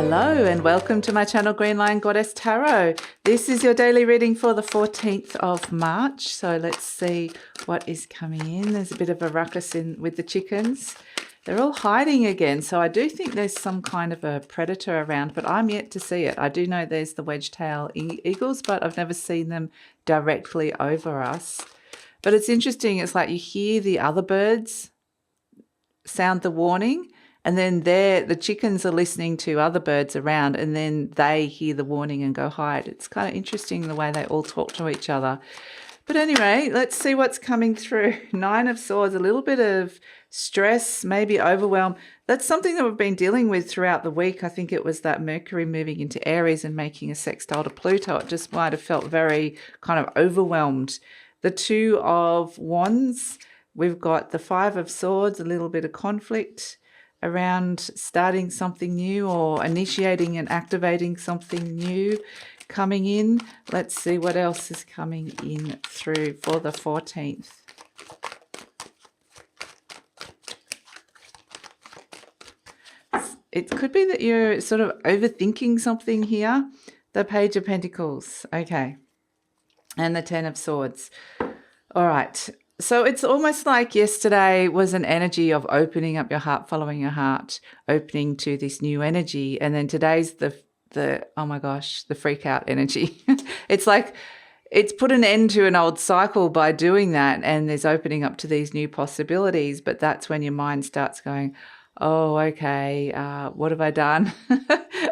Hello and welcome to my channel GreenLion Goddess Tarot. This is your daily reading for the 14th of March. So let's see what is coming in. There's a bit of a ruckus with the chickens. They're all hiding again. So I do think there's some kind of a predator around, but I'm yet to see it. I do know there's the wedge-tail eagles, but I've never seen them directly over us. But it's interesting. It's like you hear the other birds sound the warning, and then the chickens are listening to other birds around, and then they hear the warning and go hide. It's kind of interesting the way they all talk to each other. But anyway, let's see what's coming through. 9 of Swords, a little bit of stress, maybe overwhelm. That's something that we've been dealing with throughout the week. I think it was that Mercury moving into Aries and making a sextile to Pluto. It just might have felt very kind of overwhelmed. The 2 of Wands, we've got the 5 of Swords, a little bit of conflict around starting something new or initiating and activating something new coming in. Let's see what else is coming in through for the 14th. It could be that you're sort of overthinking something here. The Page of Pentacles. Okay. And the 10 of Swords. All right. So it's almost like yesterday was an energy of opening up your heart, following your heart, opening to this new energy. And then today's the oh my gosh, the freak out energy. It's like it's put an end to an old cycle by doing that. And there's opening up to these new possibilities. But that's when your mind starts going, oh, okay, what have I done?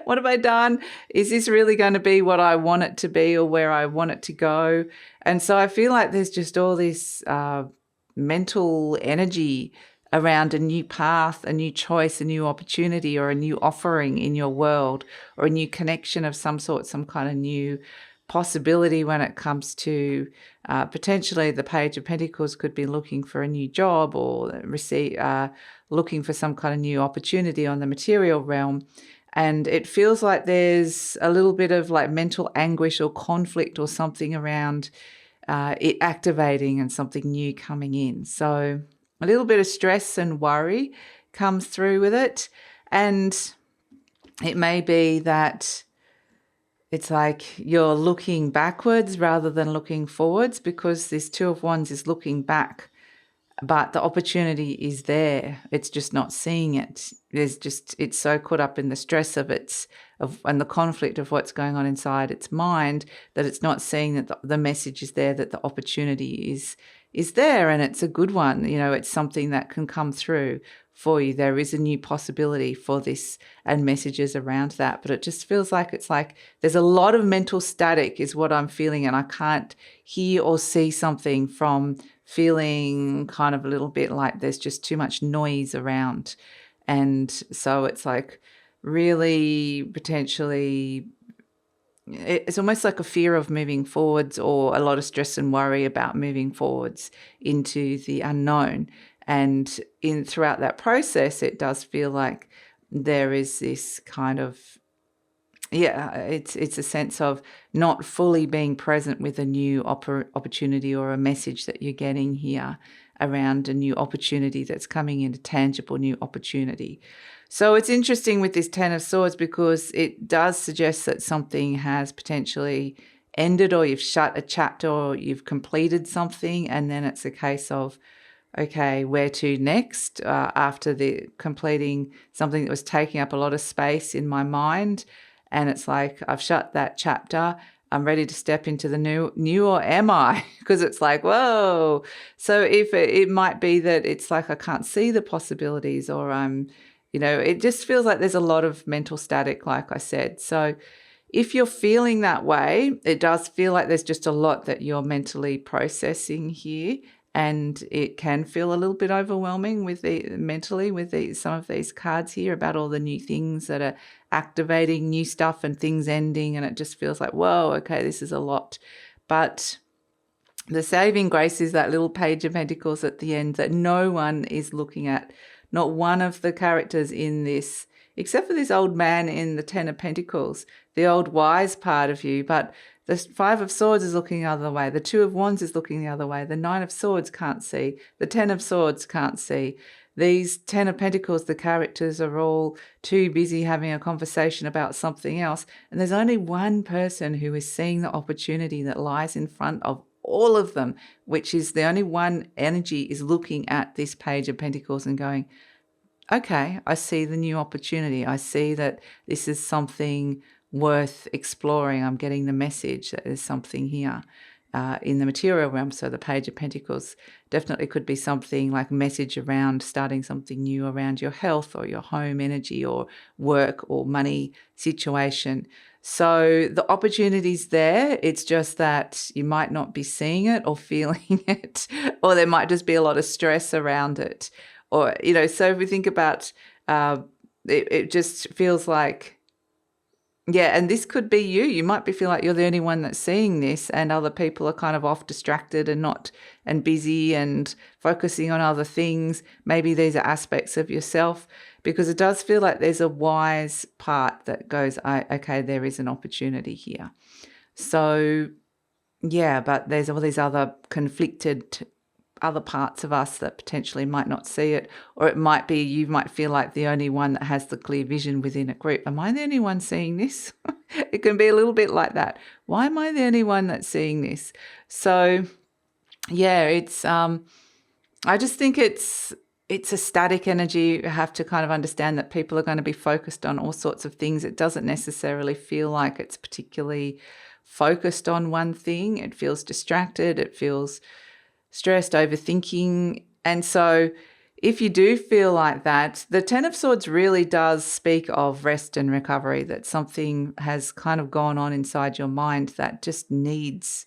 What have I done? Is this really going to be what I want it to be or where I want it to go? And so I feel like there's just all this mental energy around a new path, a new choice, a new opportunity, or a new offering in your world, or a new connection of some sort, some kind of new possibility when it comes to potentially the Page of Pentacles could be looking for a new job or looking for some kind of new opportunity on the material realm. And it feels like there's a little bit of like mental anguish or conflict or something around it activating and something new coming in. So a little bit of stress and worry comes through with it. And it may be that it's like you're looking backwards rather than looking forwards, because this 2 of Wands is looking back, but the opportunity is there. It's just not seeing it. It's so caught up in the stress of and the conflict of what's going on inside its mind that it's not seeing that the message is there, that the opportunity is there, and it's a good one. You know, it's something that can come through for you. There is a new possibility for this and messages around that, but it just feels like it's like there's a lot of mental static is what I'm feeling, and I can't hear or see something from feeling kind of a little bit like there's just too much noise around. And so it's like really potentially it's almost like a fear of moving forwards, or a lot of stress and worry about moving forwards into the unknown. And throughout that process, it does feel like there is this kind of, it's a sense of not fully being present with a new opportunity or a message that you're getting here around a new opportunity that's coming in, a tangible new opportunity. So it's interesting with this 10 of Swords, because it does suggest that something has potentially ended, or you've shut a chapter, or you've completed something, and then it's a case of, okay, where to next after the completing something that was taking up a lot of space in my mind. And it's like, I've shut that chapter. I'm ready to step into the new, or am I? Because it's like, whoa. So if it might be that it's like I can't see the possibilities, or it just feels like there's a lot of mental static, like I said. So if you're feeling that way, it does feel like there's just a lot that you're mentally processing here. And it can feel a little bit overwhelming with some of these cards here about all the new things that are activating, new stuff and things ending. And it just feels like, whoa, okay, this is a lot. But the saving grace is that little Page of Pentacles at the end that no one is looking at. Not one of the characters in this, except for this old man in the 10 of Pentacles, the old wise part of you. But the 5 of Swords is looking the other way. The 2 of Wands is looking the other way. The 9 of Swords can't see. The 10 of Swords can't see. these 10 of Pentacles, the characters are all too busy having a conversation about something else. And there's only one person who is seeing the opportunity that lies in front of all of them, which is the only one energy is looking at this Page of Pentacles and going, okay, I see the new opportunity. I see that this is something worth exploring. I'm getting the message that there's something here in the material realm. So the Page of Pentacles definitely could be something like a message around starting something new around your health or your home energy or work or money situation. So the opportunity's there. It's just that you might not be seeing it or feeling it, or there might just be a lot of stress around it. Or, you know, so if we think about it just feels like, yeah, and this could be you. You might be feeling like you're the only one that's seeing this, and other people are kind of off distracted and busy and focusing on other things. Maybe these are aspects of yourself, because it does feel like there's a wise part that goes, okay, there is an opportunity here. So, yeah, but there's all these other conflicted other parts of us that potentially might not see it, or it might be you might feel like the only one that has the clear vision within a group. Am I the only one seeing this? It can be a little bit like that. Why am I the only one that's seeing this? So yeah, it's I just think it's a static energy. You have to kind of understand that people are going to be focused on all sorts of things. It doesn't necessarily feel like it's particularly focused on one thing. It feels distracted. It feels stressed, overthinking. And so if you do feel like that, the Ten of Swords really does speak of rest and recovery, that something has kind of gone on inside your mind that just needs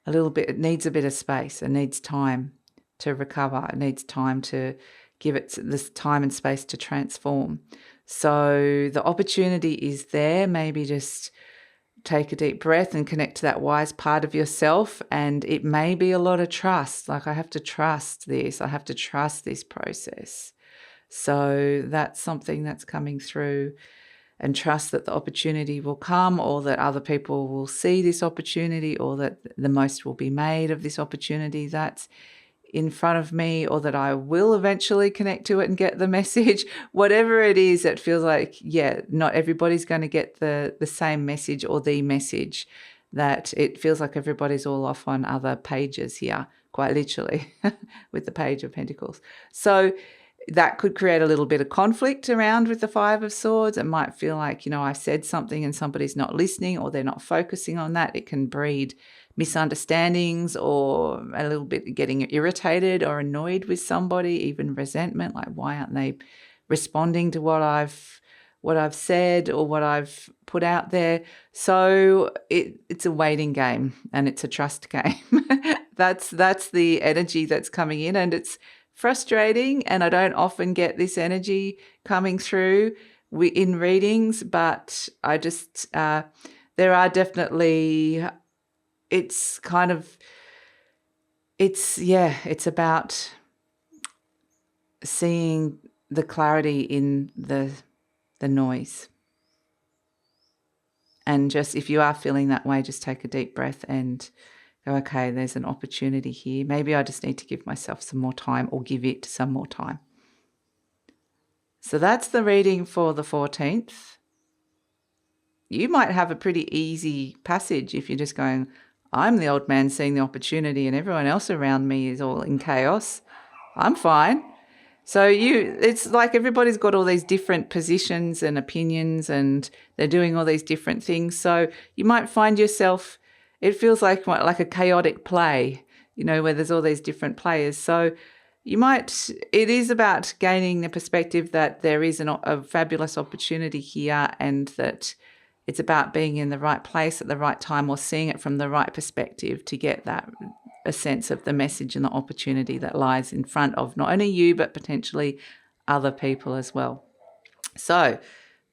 a little bit, it needs a bit of space. It needs time to recover. It needs time to give it this time and space to transform. So the opportunity is there. Maybe just take a deep breath and connect to that wise part of yourself. And it may be a lot of trust. Like, I have to trust this. I have to trust this process. So that's something that's coming through, and trust that the opportunity will come, or that other people will see this opportunity, or that the most will be made of this opportunity that's in front of me, or that I will eventually connect to it and get the message. Whatever it is, it feels like, yeah, not everybody's going to get the same message or the message. That it feels like everybody's all off on other pages here, quite literally, with the Page of Pentacles. So that could create a little bit of conflict around with the Five of Swords. It might feel like, you know, I've said something and somebody's not listening, or they're not focusing on that. It can breed misunderstandings, or a little bit getting irritated or annoyed with somebody, even resentment, like, why aren't they responding to what I've said or what I've put out there? So it's a waiting game, and it's a trust game. That's the energy that's coming in, and it's frustrating, and I don't often get this energy coming through in readings, but I just there are definitely, it's kind of, it's about seeing the clarity in the noise. And just, if you are feeling that way, just take a deep breath and go, okay, there's an opportunity here. Maybe I just need to give myself some more time, or give it some more time. So that's the reading for the 14th. You might have a pretty easy passage if you're just going, I'm the old man seeing the opportunity and everyone else around me is all in chaos. I'm fine. So it's like everybody's got all these different positions and opinions, and they're doing all these different things. So you might find yourself, it feels like a chaotic play, you know, where there's all these different players. So it is about gaining the perspective that there is a fabulous opportunity here, and that it's about being in the right place at the right time, or seeing it from the right perspective to get a sense of the message and the opportunity that lies in front of not only you, but potentially other people as well. So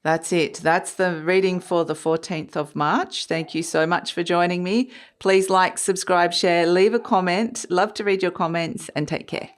that's it. That's the reading for the 14th of March. Thank you so much for joining me. Please like, subscribe, share, leave a comment. Love to read your comments, and take care.